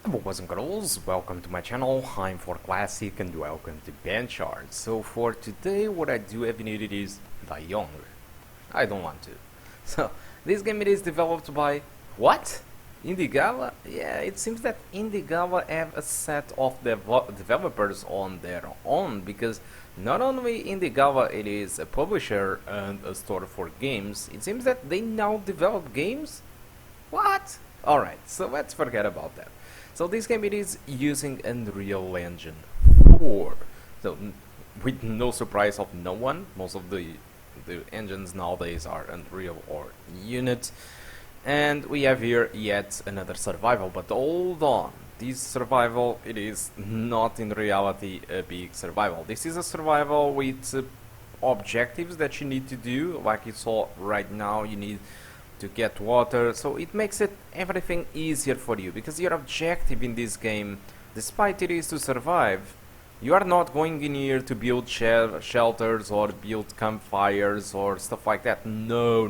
Boys and girls, welcome to my channel. I'm for Classic and welcome to BenchART. So for today what I do have needed is Die Young. I don't want to. So this game it is developed by what? Indigawa? Yeah, it seems that Indigawa have a set of developers on their own, because not only Indigawa it is a publisher and a store for games, it seems that they now develop games? What? Alright, so let's forget about that. So this game it is using Unreal Engine 4. So with no surprise of no one, most of the engines nowadays are Unreal or Unity. And we have here yet another survival, but hold on. This survival it is not in reality a big survival. This is a survival with objectives that you need to do, like you saw right now. You need to get water, so it makes it everything easier for you, because your objective in this game, despite it is to survive, you are not going in here to build shelters or build campfires or stuff like that. No.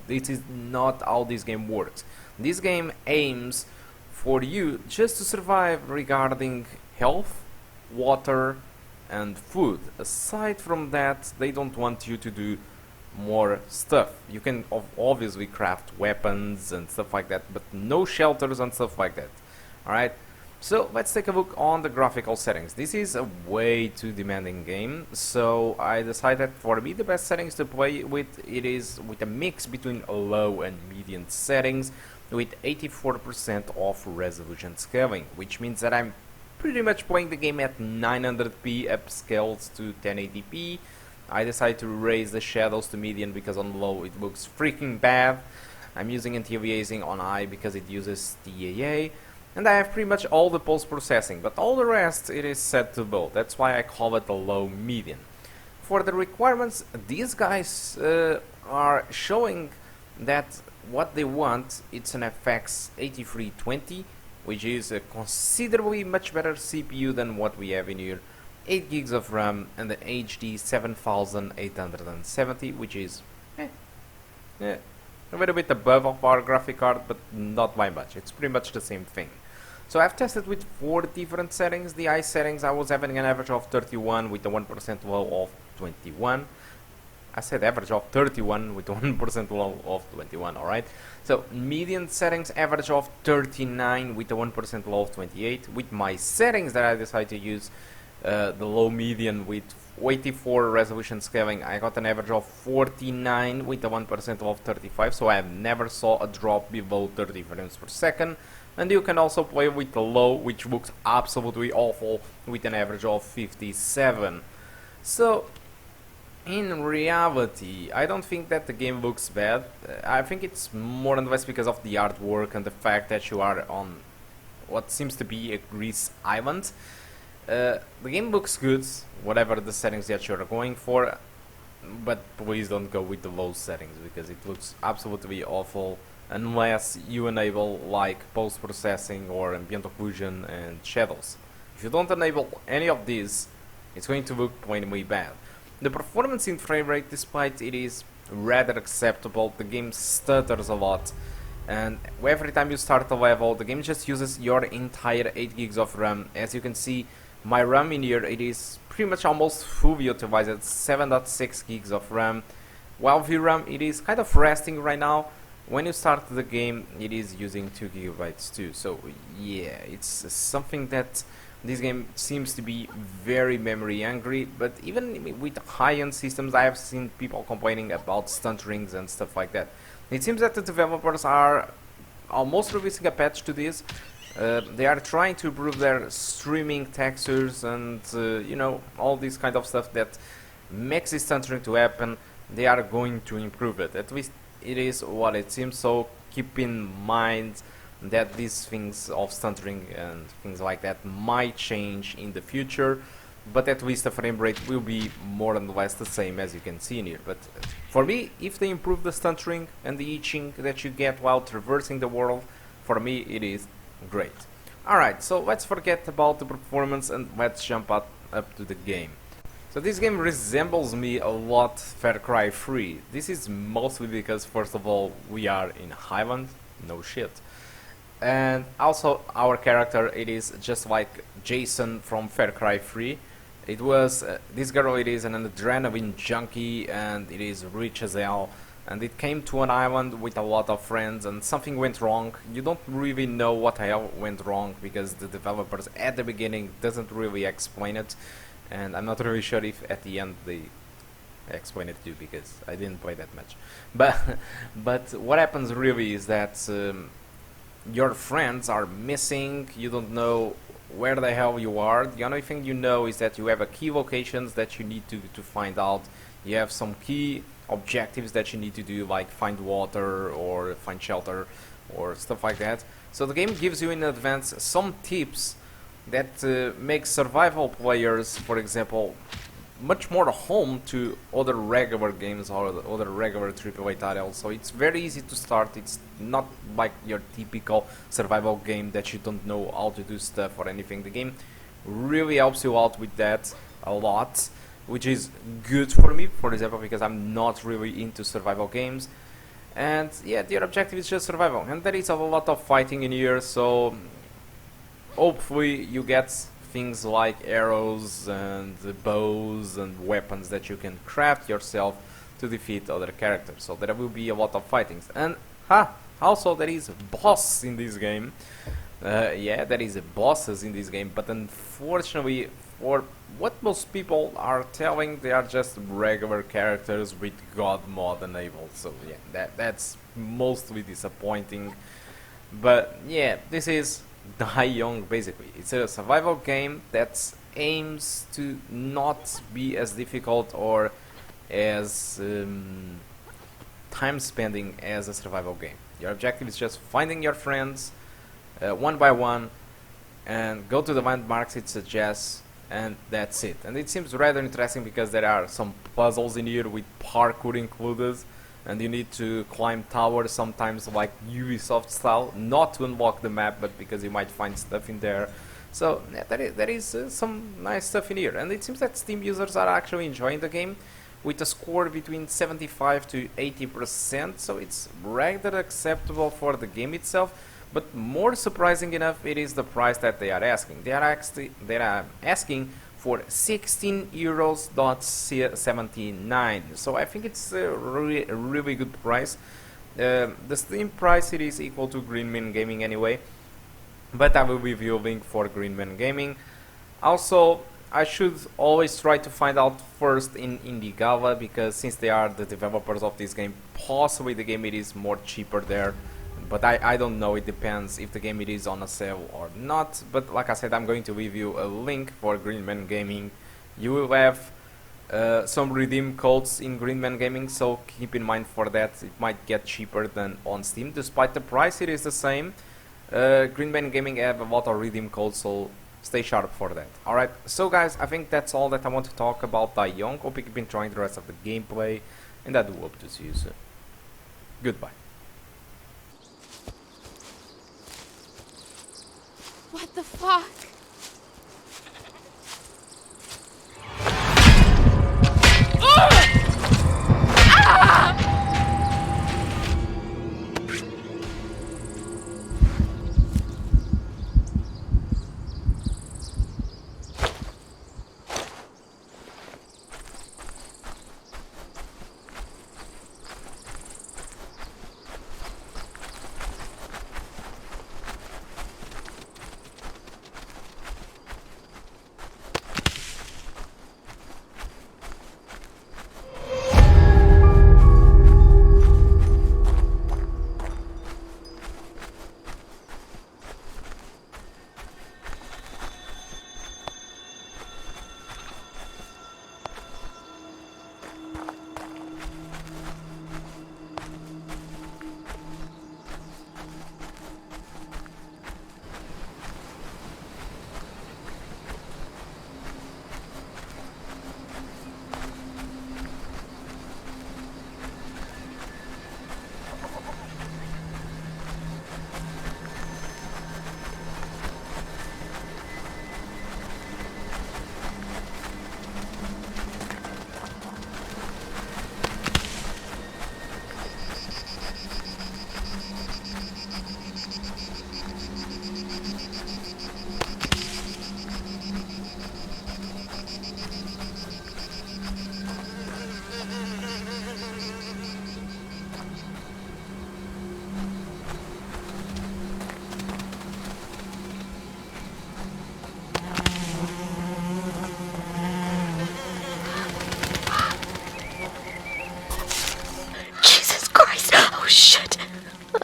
This is not how this game works. This game aims for you just to survive regarding health, water and food. Aside from that, they don't want you to do more stuff. You can obviously craft weapons and stuff like that, but no shelters and stuff like that. Alright, so let's take a look on the graphical settings. This is a way too demanding game, so I decided for me the best settings to play with it is with a mix between low and medium settings with 84% of resolution scaling, which means that I'm pretty much playing the game at 900p upscaled to 1080p. I decided to raise the shadows to medium because on low it looks freaking bad. I'm using anti-aliasing on high because it uses TAA, and I have pretty much all the post-processing, but all the rest it is set to low. That's why I call it a low medium. For the requirements, these guys are showing that what they want, it's an FX 8320, which is a considerably much better CPU than what we have in here. 8 gigs of RAM and the HD 7870, which is a little bit above of our graphic card, but not by much. It's pretty much the same thing. So I've tested with 4 different settings. The eye settings, I was having an average of 31 with a 1% low of 21. I said average of 31 with 1% low of 21, alright? So median settings, average of 39 with a 1% low of 28. With my settings that I decided to use, the low median with 84 resolution scaling, I got an average of 49 with a 1% of 35, so I never saw a drop below 30 frames per second. And you can also play with the low, which looks absolutely awful, with an average of 57. So in reality, I don't think that the game looks bad. I think it's more and less because of the artwork and the fact that you are on what seems to be a Greece island. The game looks good, whatever the settings that you're going for, but please don't go with the low settings, because it looks absolutely awful unless you enable like post-processing or ambient occlusion and shadows. If you don't enable any of these, it's going to look plainly bad. The performance in frame rate, despite it is rather acceptable, the game stutters a lot. And every time you start a level, the game just uses your entire 8 gigs of RAM. As you can see, my RAM in here, it is pretty much almost fully utilized at 7.6 gigs of RAM, while VRAM it is kind of resting right now. When you start the game, it is using 2 gigabytes too. So yeah, it's something that this game seems to be very memory hungry. But even with high-end systems, I have seen people complaining about stunterings and stuff like that. It seems that the developers are almost releasing a patch to this. They are trying to improve their streaming textures and you know, all this kind of stuff that makes this stuttering to happen. They are going to improve it. At least it is what it seems. So keep in mind that these things of stuttering and things like that might change in the future, but at least the frame rate will be more or less the same as you can see in here. But for me, if they improve the stuttering and the itching that you get while traversing the world, for me it is great. Alright, so let's forget about the performance and let's jump up to the game. So this game resembles me a lot Far Cry 3. This is mostly because, first of all, we are in Highland, no shit. And also our character, it is just like Jason from Far Cry 3. It was this girl, it is an adrenaline junkie and it is rich as hell, and it came to an island with a lot of friends and something went wrong. You don't really know what the hell went wrong because the developers at the beginning doesn't really explain it, and I'm not really sure if at the end they explain it to you because I didn't play that much. But what happens really is that your friends are missing. You don't know where the hell you are. The only thing you know is that you have a key locations that you need to find out. You have some key objectives that you need to do, like find water or find shelter or stuff like that. So the game gives you in advance some tips that make survival players, for example, much more home to other regular games or other regular AAA titles. So it's very easy to start. It's not like your typical survival game that you don't know how to do stuff or anything. The game really helps you out with that a lot, which is good for me, for example, because I'm not really into survival games. And yeah, your objective is just survival, and there is a lot of fighting in here, so hopefully you get things like arrows and bows and weapons that you can craft yourself to defeat other characters. So there will be a lot of fightings. And also there is boss in this game. Yeah, there is bosses in this game, but unfortunately, for what most people are telling, they are just regular characters with God mod enabled. So yeah, that's mostly disappointing. But yeah, this is Die Young basically. It's a survival game that aims to not be as difficult or as time spending as a survival game. Your objective is just finding your friends one by one and go to the landmarks it suggests, and that's it. And it seems rather interesting because there are some puzzles in here with parkour included, and you need to climb towers sometimes like Ubisoft style, not to unlock the map but because you might find stuff in there. So yeah, there is some nice stuff in here, and it seems that Steam users are actually enjoying the game with a score between 75 to 80%, so it's rather acceptable for the game itself. But more surprising enough, it is the price that they are asking. They are asking for 16 euros.79. So I think it's a really good price. The Steam price, it is equal to Greenman Gaming anyway, but I will give you a link for Greenman Gaming. Also, I should always try to find out first in Indiegogo, because since they are the developers of this game, possibly the game it is more cheaper there. But I don't know, it depends if the game it is on a sale or not. But like I said, I'm going to leave you a link for Greenman Gaming. You will have some redeem codes in Greenman Gaming, so keep in mind for that. It might get cheaper than on Steam, despite the price it is the same. Greenman Gaming have a lot of redeem codes, so stay sharp for that. Alright, so guys, I think that's all that I want to talk about Die Young. Hope you keep enjoying the rest of the gameplay, and I do hope to see you soon. Goodbye. What the fuck?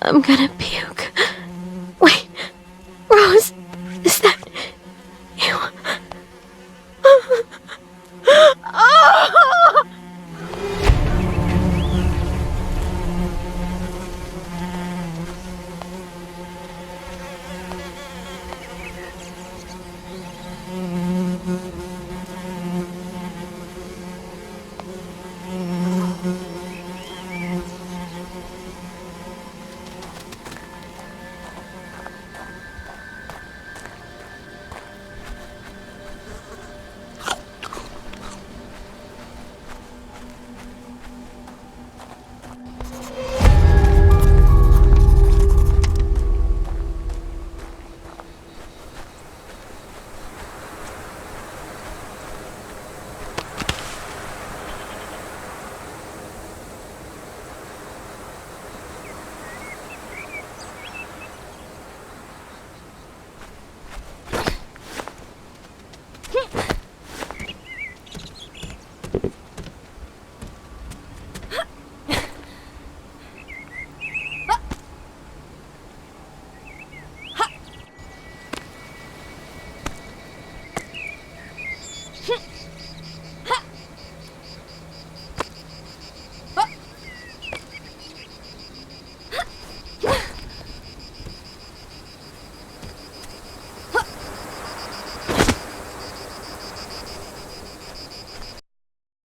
I'm gonna be